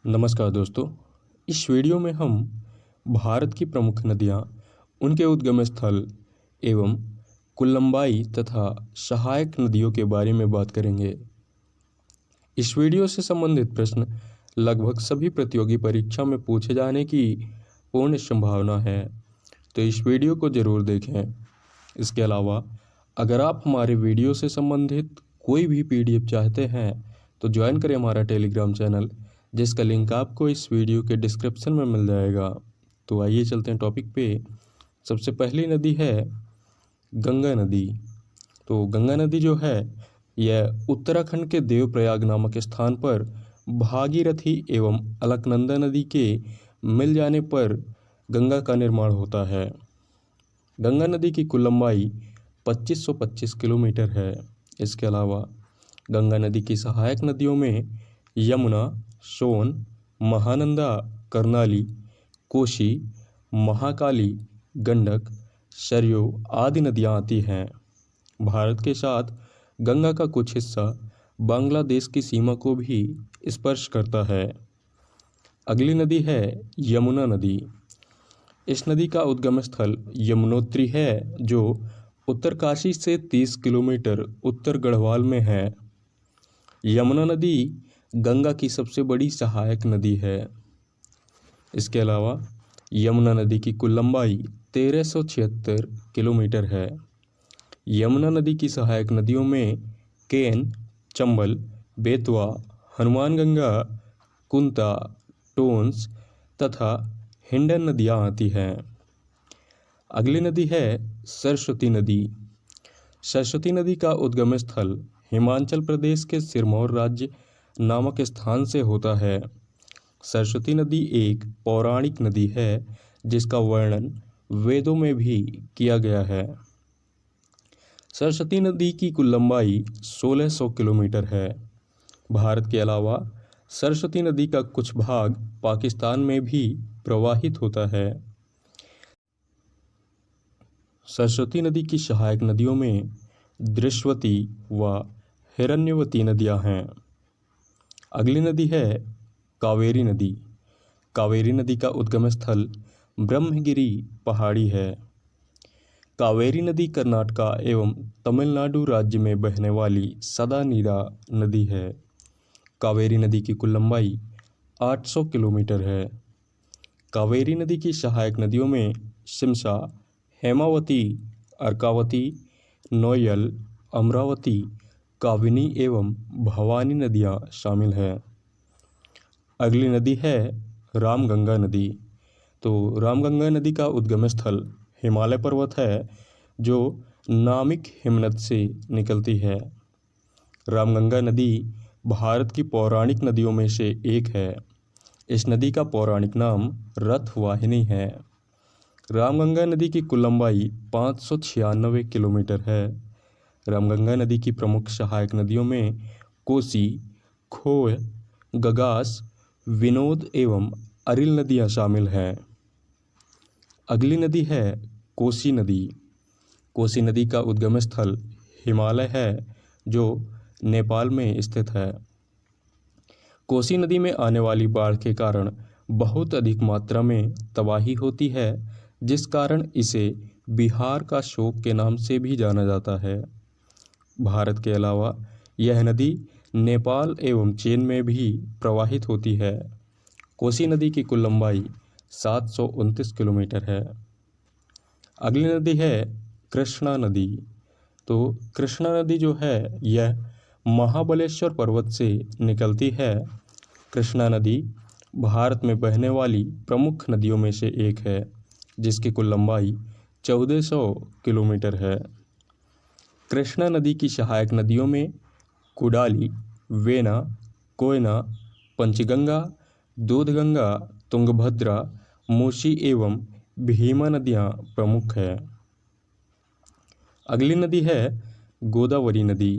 नमस्कार दोस्तों। इस वीडियो में हम भारत की प्रमुख नदियाँ, उनके उद्गम स्थल एवं कुल लंबाई तथा सहायक नदियों के बारे में बात करेंगे। इस वीडियो से संबंधित प्रश्न लगभग सभी प्रतियोगी परीक्षा में पूछे जाने की पूर्ण संभावना है, तो इस वीडियो को ज़रूर देखें। इसके अलावा अगर आप हमारे वीडियो से संबंधित कोई भी पीडीएफ चाहते हैं तो ज्वाइन करें हमारा टेलीग्राम चैनल, जिसका लिंक आपको इस वीडियो के डिस्क्रिप्शन में मिल जाएगा। तो आइए चलते हैं टॉपिक पे। सबसे पहली नदी है गंगा नदी। तो गंगा नदी जो है यह उत्तराखंड के देवप्रयाग नामक स्थान पर भागीरथी एवं अलकनंदा नदी के मिल जाने पर गंगा का निर्माण होता है। गंगा नदी की कुल लंबाई 2525 किलोमीटर है। इसके अलावा गंगा नदी की सहायक नदियों में यमुना, सोन, महानंदा, करनाली, कोसी, महाकाली, गंडक, सरयू आदि नदियाँ आती हैं। भारत के साथ गंगा का कुछ हिस्सा बांग्लादेश की सीमा को भी स्पर्श करता है। अगली नदी है यमुना नदी। इस नदी का उद्गम स्थल यमुनोत्री है, जो उत्तरकाशी से 30 किलोमीटर उत्तर गढ़वाल में है। यमुना नदी गंगा की सबसे बड़ी सहायक नदी है। इसके अलावा यमुना नदी की कुल लंबाई 1376 किलोमीटर है। यमुना नदी की सहायक नदियों में केन, चंबल, बेतवा, हनुमानगंगा, कुंता, टोंस तथा हिंडन नदियाँ आती हैं। अगली नदी है सरस्वती नदी। सरस्वती नदी का उद्गम स्थल हिमाचल प्रदेश के सिरमौर राज्य नामक स्थान से होता है। सरस्वती नदी एक पौराणिक नदी है, जिसका वर्णन वेदों में भी किया गया है। सरस्वती नदी की कुल लंबाई 1600 किलोमीटर है। भारत के अलावा सरस्वती नदी का कुछ भाग पाकिस्तान में भी प्रवाहित होता है। सरस्वती नदी की सहायक नदियों में दृश्यवती व हिरण्यवती नदियां हैं। अगली नदी है कावेरी नदी। कावेरी नदी का उद्गम स्थल ब्रह्मगिरी पहाड़ी है। कावेरी नदी कर्नाटक एवं तमिलनाडु राज्य में बहने वाली सदा नीरा नदी है। कावेरी नदी की कुल लंबाई 800 किलोमीटर है। कावेरी नदी की सहायक नदियों में शिमसा, हेमावती, अर्कावती, नोयल, अमरावती, काबिनी एवं भवानी नदियाँ शामिल हैं। अगली नदी है रामगंगा नदी। तो रामगंगा नदी का उद्गम स्थल हिमालय पर्वत है, जो नामिक हिमनद से निकलती है। रामगंगा नदी भारत की पौराणिक नदियों में से एक है। इस नदी का पौराणिक नाम रथवाहिनी है। रामगंगा नदी की कुल लंबाई 596 किलोमीटर है। रामगंगा नदी की प्रमुख सहायक नदियों में कोसी, खोय, गगास, विनोद एवं अरिल नदियाँ शामिल हैं। अगली नदी है कोसी नदी। कोसी नदी का उद्गम स्थल हिमालय है, जो नेपाल में स्थित है। कोसी नदी में आने वाली बाढ़ के कारण बहुत अधिक मात्रा में तबाही होती है, जिस कारण इसे बिहार का शोक के नाम से भी जाना जाता है। भारत के अलावा यह नदी नेपाल एवं चीन में भी प्रवाहित होती है। कोसी नदी की कुल लंबाई 729 किलोमीटर है। अगली नदी है कृष्णा नदी। तो कृष्णा नदी जो है यह महाबलेश्वर पर्वत से निकलती है। कृष्णा नदी भारत में बहने वाली प्रमुख नदियों में से एक है, जिसकी कुल लंबाई 1400 किलोमीटर है। कृष्णा नदी की सहायक नदियों में कुडाली, वेना, कोयना, पंचगंगा, दूधगंगा, तुंगभद्रा, मूसी एवं भीमा नदियाँ प्रमुख हैं। अगली नदी है गोदावरी नदी।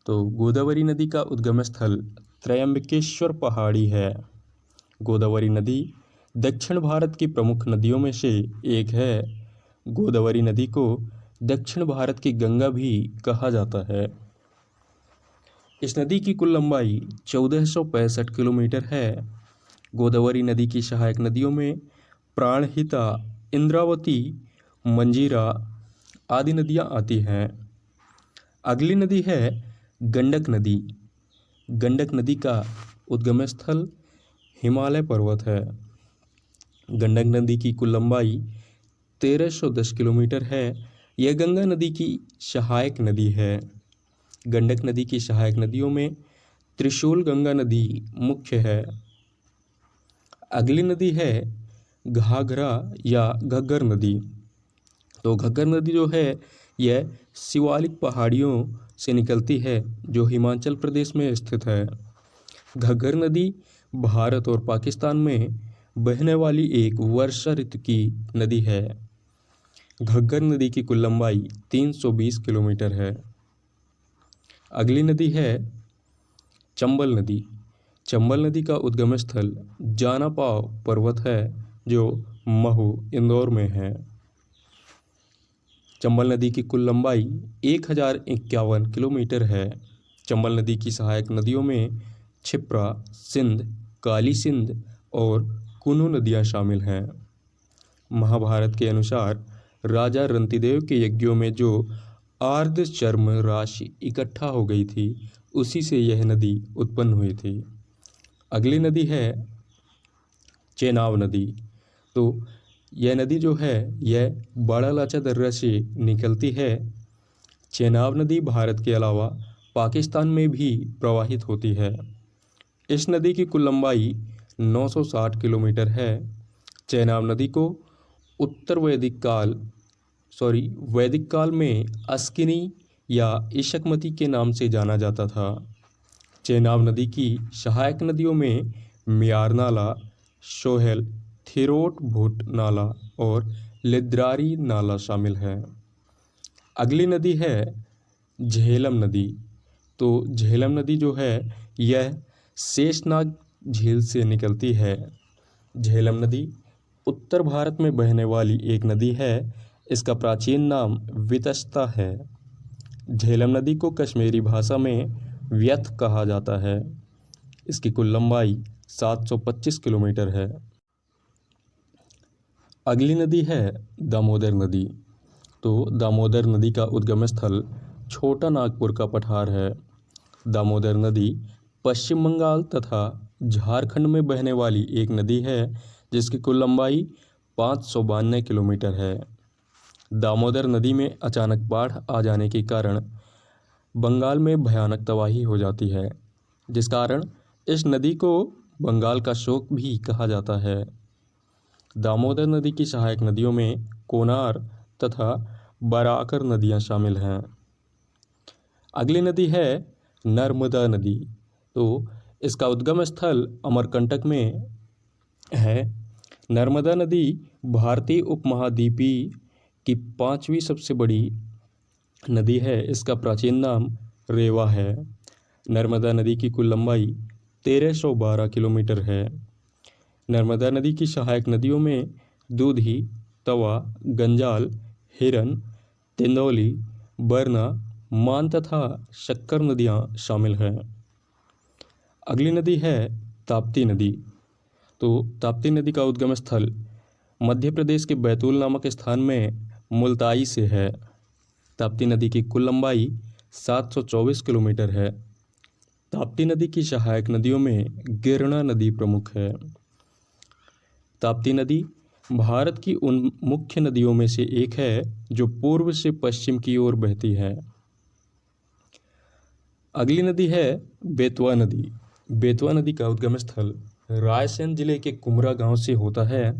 तो गोदावरी नदी का उद्गम स्थल त्रयंबकेश्वर पहाड़ी है। गोदावरी नदी दक्षिण भारत की प्रमुख नदियों में से एक है। गोदावरी नदी को दक्षिण भारत की गंगा भी कहा जाता है। इस नदी की कुल लंबाई 1465 किलोमीटर है। गोदावरी नदी की सहायक नदियों में प्राणहिता, इंद्रावती, मंजीरा आदि नदियाँ आती हैं। अगली नदी है गंडक नदी। गंडक नदी का उद्गम स्थल हिमालय पर्वत है। गंडक नदी की कुल लंबाई 1310 किलोमीटर है। यह गंगा नदी की सहायक नदी है। गंडक नदी की सहायक नदियों में त्रिशूल गंगा नदी मुख्य है। अगली नदी है घाघरा या घग्गर नदी। तो घग्गर नदी जो है यह शिवालिक पहाड़ियों से निकलती है जो हिमाचल प्रदेश में स्थित है। घग्गर नदी भारत और पाकिस्तान में बहने वाली एक वर्षा ऋतु की नदी है। घग्गर नदी की कुल लंबाई 320 किलोमीटर है। अगली नदी है चंबल नदी। चंबल नदी का उद्गम स्थल जानापाव पर्वत है जो महू, इंदौर में है। चंबल नदी की कुल लंबाई 1051 किलोमीटर है। चंबल नदी की सहायक नदियों में क्षिप्रा, सिंध, काली सिंध और कुनु नदियाँ शामिल हैं। महाभारत के अनुसार राजा रंतिदेव के यज्ञों में जो आर्द्र चर्म राशि इकट्ठा हो गई थी उसी से यह नदी उत्पन्न हुई थी। अगली नदी है चेनाब नदी। तो यह नदी जो है यह बड़ा लाचा दर्रा से निकलती है। चेनाब नदी भारत के अलावा पाकिस्तान में भी प्रवाहित होती है। इस नदी की कुल लंबाई 960 किलोमीटर है। चेनाब नदी को उत्तर वैदिक काल में अस्किनी या इशकमती के नाम से जाना जाता था। चेनाब नदी की सहायक नदियों में मियार नाला, सोहेल, थिरोट भूट नाला और लिद्रारी नाला शामिल है। अगली नदी है झेलम नदी। तो झेलम नदी जो है यह शेषनाग झील से निकलती है। झेलम नदी उत्तर भारत में बहने वाली एक नदी है। इसका प्राचीन नाम वितस्ता है। झेलम नदी को कश्मीरी भाषा में व्यथ कहा जाता है। इसकी कुल लंबाई 725 किलोमीटर है। अगली नदी है दामोदर नदी। तो दामोदर नदी का उद्गम स्थल छोटा नागपुर का पठार है। दामोदर नदी पश्चिम बंगाल तथा झारखंड में बहने वाली एक नदी है जिसकी कुल लंबाई 592 किलोमीटर है। दामोदर नदी में अचानक बाढ़ आ जाने के कारण बंगाल में भयानक तबाही हो जाती है, जिस कारण इस नदी को बंगाल का शोक भी कहा जाता है। दामोदर नदी की सहायक नदियों में कोनार तथा बराकर नदियाँ शामिल हैं। अगली नदी है नर्मदा नदी। तो इसका उद्गम स्थल अमरकंटक में है। नर्मदा नदी भारतीय उपमहाद्वीपीय की 5वीं सबसे बड़ी नदी है। इसका प्राचीन नाम रेवा है। नर्मदा नदी की कुल लंबाई 1312 किलोमीटर है। नर्मदा नदी की सहायक नदियों में दूधी, तवा, गंजाल, हिरन, तिंदौली, बरना, मान तथा शक्कर नदियाँ शामिल हैं। अगली नदी है ताप्ती नदी। तो ताप्ती नदी का उद्गम स्थल मध्य प्रदेश के बैतूल नामक स्थान में मुल्ताई से है। ताप्ती नदी की कुल लंबाई 724 किलोमीटर है। ताप्ती नदी की सहायक नदियों में गिरना नदी प्रमुख है। ताप्ती नदी भारत की उन मुख्य नदियों में से एक है जो पूर्व से पश्चिम की ओर बहती है। अगली नदी है बेतवा नदी। बेतवा नदी का उद्गम स्थल रायसेन जिले के कुमरा गांव से होता है।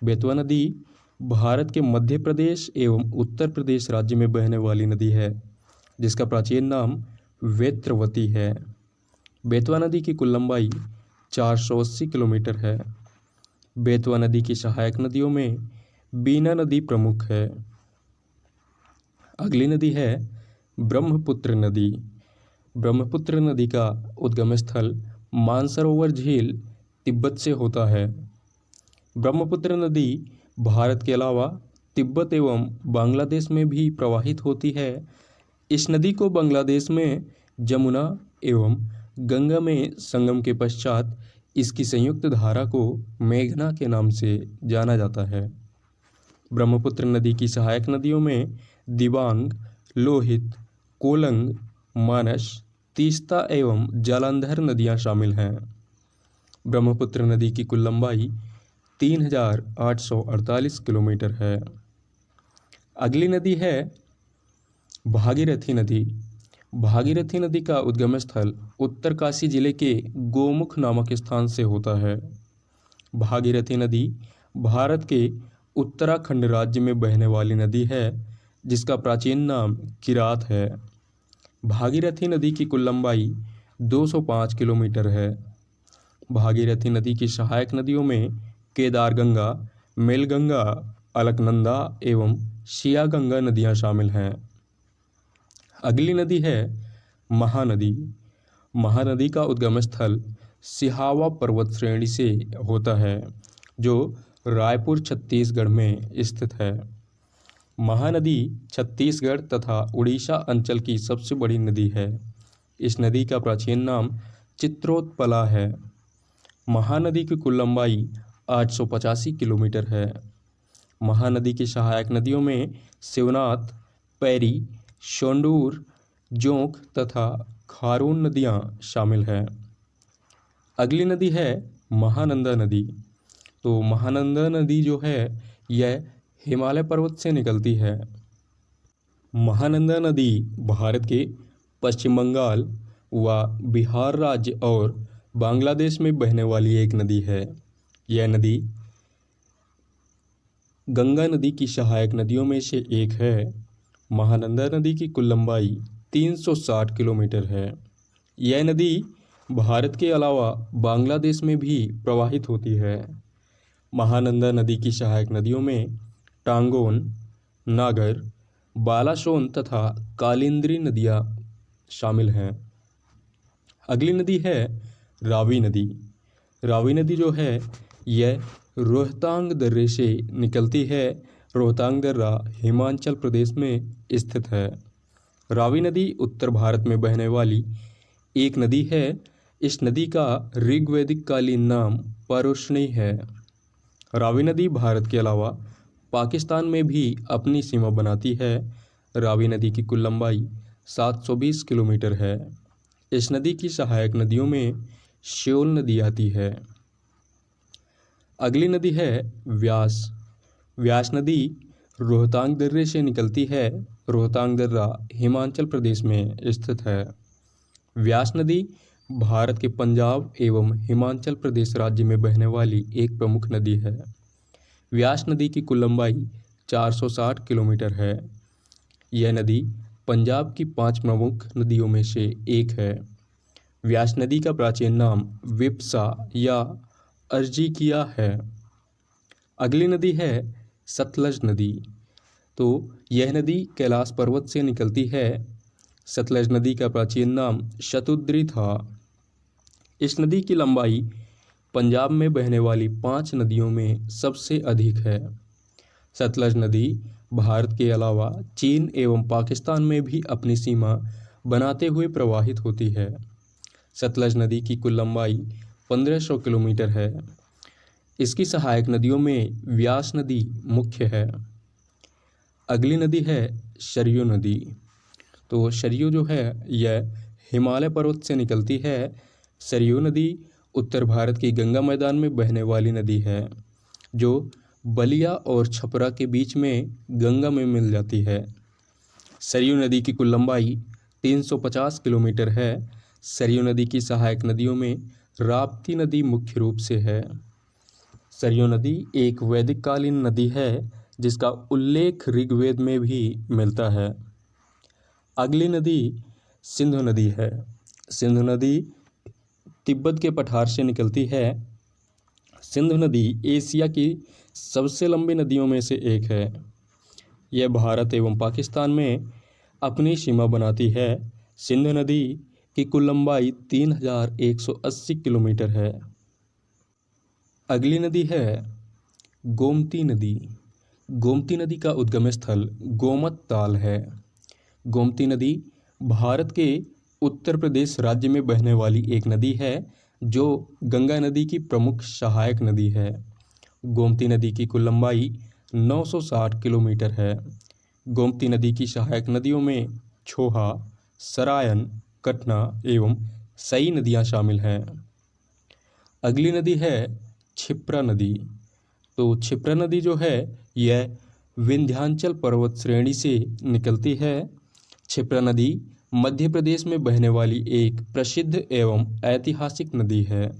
बेतवा नदी भारत के मध्य प्रदेश एवं उत्तर प्रदेश राज्य में बहने वाली नदी है जिसका प्राचीन नाम वेत्रवती है। बेतवा नदी की कुल लंबाई 480 किलोमीटर है। बेतवा नदी की सहायक नदियों में बीना नदी प्रमुख है। अगली नदी है ब्रह्मपुत्र नदी। ब्रह्मपुत्र नदी का उद्गम स्थल मानसरोवर झील तिब्बत से होता है। ब्रह्मपुत्र नदी भारत के अलावा तिब्बत एवं बांग्लादेश में भी प्रवाहित होती है। इस नदी को बांग्लादेश में जमुना एवं गंगा में संगम के पश्चात इसकी संयुक्त धारा को मेघना के नाम से जाना जाता है। ब्रह्मपुत्र नदी की सहायक नदियों में दिबांग, लोहित, कोलंग, मानस, तीस्ता एवं जालंधर नदियां शामिल हैं। ब्रह्मपुत्र नदी की कुल लंबाई 3,848 किलोमीटर है। अगली नदी है भागीरथी नदी। भागीरथी नदी का उद्गम स्थल उत्तरकाशी जिले के गोमुख नामक स्थान से होता है। भागीरथी नदी भारत के उत्तराखंड राज्य में बहने वाली नदी है, जिसका प्राचीन नाम किरात है। भागीरथी नदी की कुल लंबाई 205 किलोमीटर है। भागीरथी नदी की सहायक नदियों में केदारगंगा, मेलगंगा, अलकनंदा एवं शियागंगा नदियां शामिल हैं। अगली नदी है महानदी। महानदी का उद्गम स्थल सिहावा पर्वत श्रेणी से होता है, जो रायपुर छत्तीसगढ़ में स्थित है। महानदी छत्तीसगढ़ तथा उड़ीसा अंचल की सबसे बड़ी नदी है। इस नदी का प्राचीन नाम चित्रोत्पला है। महानदी की कुल लंबाई 885 किलोमीटर है। महानदी की सहायक नदियों में शिवनाथ, पैरी, शोंडूर, जोंक तथा खारून नदियां शामिल हैं। अगली नदी है महानंदा नदी। तो महानंदा नदी जो है यह हिमालय पर्वत से निकलती है। महानंदा नदी भारत के पश्चिम बंगाल व बिहार राज्य और बांग्लादेश में बहने वाली एक नदी है। यह नदी गंगा नदी की सहायक नदियों में से एक है। महानंदा नदी की कुल लंबाई 360 किलोमीटर है। यह नदी भारत के अलावा बांग्लादेश में भी प्रवाहित होती है। महानंदा नदी की सहायक नदियों में टांगोन, नागर, बालासोन तथा कालिंदी नदियां शामिल हैं। अगली नदी है रावी नदी। रावी नदी जो है यह रोहतांग दर्रे से निकलती है। रोहतांग दर्रा हिमाचल प्रदेश में स्थित है। रावी नदी उत्तर भारत में बहने वाली एक नदी है। इस नदी का ऋग्वैदिक कालीन नाम परुष्णी है। रावी नदी भारत के अलावा पाकिस्तान में भी अपनी सीमा बनाती है। रावी नदी की कुल लंबाई 720 किलोमीटर है। इस नदी की सहायक नदियों में श्योल नदी आती है। अगली नदी है व्यास। व्यास नदी रोहतांग दर्रे से निकलती है। रोहतांग दर्रा हिमाचल प्रदेश में स्थित है। व्यास नदी भारत के पंजाब एवं हिमाचल प्रदेश राज्य में बहने वाली एक प्रमुख नदी है। व्यास नदी की कुल लंबाई 460 किलोमीटर है। यह नदी पंजाब की 5 प्रमुख नदियों में से एक है। व्यास नदी का प्राचीन नाम विप्सा या अर्जिकिया है। अगली नदी है सतलज नदी। तो यह नदी कैलाश पर्वत से निकलती है। सतलज नदी का प्राचीन नाम शतुद्री था। इस नदी की लंबाई पंजाब में बहने वाली 5 नदियों में सबसे अधिक है। सतलज नदी भारत के अलावा चीन एवं पाकिस्तान में भी अपनी सीमा बनाते हुए प्रवाहित होती है। सतलज नदी की कुल लंबाई 1500 किलोमीटर है। इसकी सहायक नदियों में व्यास नदी मुख्य है। अगली नदी है सरयू नदी। तो सरयू जो है यह हिमालय पर्वत से निकलती है। सरयू नदी उत्तर भारत की गंगा मैदान में बहने वाली नदी है, जो बलिया और छपरा के बीच में गंगा में मिल जाती है। सरयू नदी की कुल लंबाई 350 किलोमीटर है। सरयू नदी की सहायक नदियों में राप्ती नदी मुख्य रूप से है। सरयू नदी एक वैदिक कालीन नदी है, जिसका उल्लेख ऋग्वेद में भी मिलता है। अगली नदी सिंधु नदी है। सिंधु नदी तिब्बत के पठार से निकलती है। सिंधु नदी एशिया की सबसे लंबी नदियों में से एक है। यह भारत एवं पाकिस्तान में अपनी सीमा बनाती है। सिंधु नदी की कुल लंबाई 3180 किलोमीटर है। अगली नदी है गोमती नदी। गोमती नदी का उद्गम स्थल गोमत ताल है। गोमती नदी भारत के उत्तर प्रदेश राज्य में बहने वाली एक नदी है, जो गंगा नदी की प्रमुख सहायक नदी है। गोमती नदी की कुल लंबाई 960 किलोमीटर है। गोमती नदी की सहायक नदियों में छोहा, सरायन, कटना एवं सई नदियां शामिल हैं। अगली नदी है क्षिप्रा नदी। तो क्षिप्रा नदी जो है यह विंध्याचल पर्वत श्रेणी से निकलती है। क्षिप्रा नदी मध्य प्रदेश में बहने वाली एक प्रसिद्ध एवं ऐतिहासिक नदी है।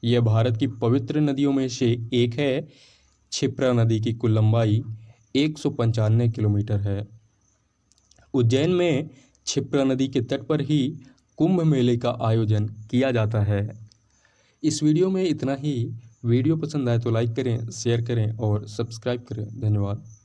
यह भारत की पवित्र नदियों में से एक है। क्षिप्रा नदी की कुल लंबाई 195 किलोमीटर है। उज्जैन में क्षिप्रा नदी के तट पर ही कुंभ मेले का आयोजन किया जाता है। इस वीडियो में इतना ही। वीडियो पसंद आए तो लाइक करें, शेयर करें और सब्सक्राइब करें। धन्यवाद।